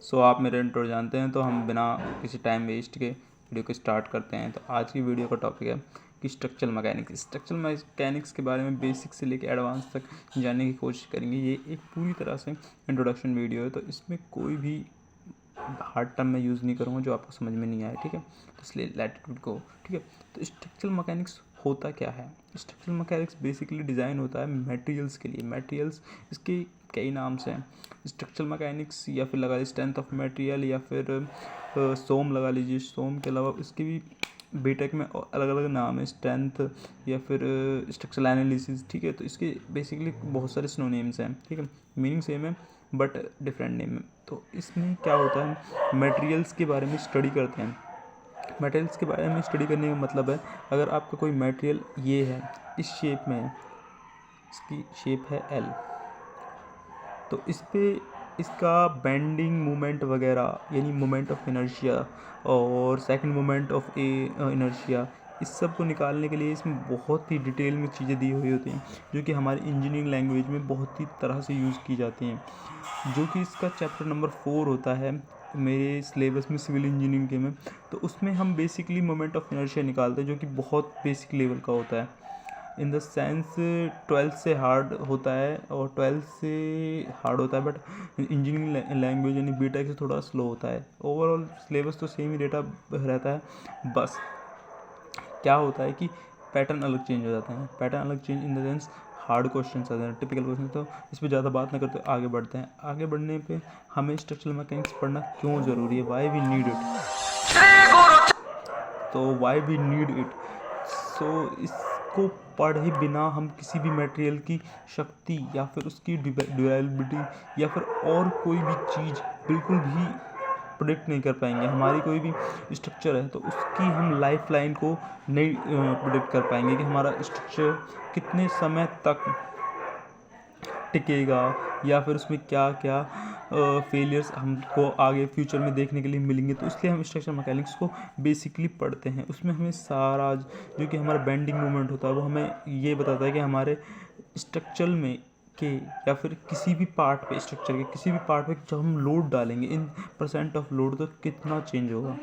सो आप मेरे इंट्रो जानते हैं, तो हम बिना किसी टाइम वेस्ट के वीडियो को स्टार्ट करते हैं। तो आज की वीडियो का टॉपिक है कि स्ट्रक्चरल मैकेनिक्स। स्ट्रक्चरल मैकेनिक्स के बारे में बेसिक से लेकर एडवांस तक जानने की कोशिश करेंगे। ये एक पूरी तरह से इंट्रोडक्शन वीडियो है, तो इसमें कोई भी हार्ड टर्म मैं यूज़ नहीं करूँगा जो आपको समझ में नहीं आए, ठीक है। तो इसलिए लेट इट गो, ठीक है। तो स्ट्रक्चरल मैकेनिक्स होता क्या है? स्ट्रक्चरल मैकेनिक्स बेसिकली डिज़ाइन होता है मटेरियल्स के लिए। मटेरियल्स इसके कई नाम से हैं, स्ट्रक्चरल मैकेनिक्स या फिर लगा लीजिए स्ट्रेंथ ऑफ मटेरियल, या फिर सोम लगा लीजिए। सोम के अलावा इसके भी बीटेक में अलग अलग नाम है, स्ट्रेंथ या फिर स्ट्रक्चरल एनालिसिस, ठीक है। तो इसके बेसिकली बहुत सारे सिनोनिम्स हैं, ठीक है। मीनिंग सेम है बट डिफरेंट नेम है। तो इसमें क्या होता है, मटेरियल्स के बारे में स्टडी करते हैं। मटेरियल्स के बारे में स्टडी करने का मतलब है, अगर आपका कोई मटेरियल ये है, इस शेप में है, इसकी शेप है एल, तो इस पे इसका बेंडिंग मोमेंट वगैरह यानी मोमेंट ऑफ इनर्शिया और सेकंड मोमेंट ऑफ इनर्शिया, इस सब को निकालने के लिए इसमें बहुत ही डिटेल में चीज़ें दी हुई होती हैं, जो कि हमारी इंजीनियरिंग लैंग्वेज में बहुत ही तरह से यूज़ की जाती हैं, जो कि इसका चैप्टर नंबर 4 होता है मेरे सिलेबस में सिविल इंजीनियरिंग के में। तो उसमें हम बेसिकली मोमेंट ऑफ इनर्शिया निकालते हैं, जो कि बहुत बेसिक लेवल का होता है। इन द सेंस 12th से हार्ड होता है, और 12th से हार्ड होता है, बट इंजीनियरिंग लैंग्वेज यानी बीटेक से थोड़ा स्लो होता है। ओवरऑल सिलेबस तो सेम ही डेटा रहता है, बस क्या होता है कि पैटर्न अलग चेंज हो जाता है। पैटर्न अलग change in the sense hard question आते हैं, टिपिकल क्वेश्चन। तो इस पर ज़्यादा बात ना करते आगे बढ़ते हैं। आगे बढ़ने पे हमें स्ट्रक्चरल मैकेनिक्स पढ़ना क्यों ज़रूरी है, वाई वी नीड इट। तो वाई वी नीड इट, सो इसको पढ़े बिना हम किसी भी मटेरियल की शक्ति या फिर उसकी ड्यूरेबिलिटी या फिर और कोई भी चीज़ बिल्कुल भी प्रोडिक्ट नहीं कर पाएंगे। हमारी कोई भी स्ट्रक्चर है तो उसकी हम लाइफ लाइन को नहीं प्रोडिक्ट कर पाएंगे कि हमारा स्ट्रक्चर कितने समय तक टिकेगा, या फिर उसमें क्या क्या फेलियर्स हमको आगे फ्यूचर में देखने के लिए मिलेंगे। तो इसलिए हम स्ट्रक्चर मैकेनिक्स को बेसिकली पढ़ते हैं। उसमें हमें सारा जो कि हमारा बेंडिंग मूवमेंट होता है वो हमें ये बताता है कि हमारे स्ट्रक्चर में के या फिर किसी भी पार्ट पे, स्ट्रक्चर के किसी भी पार्ट पे जब हम लोड डालेंगे इन परसेंट ऑफ लोड, तो कितना चेंज होगा।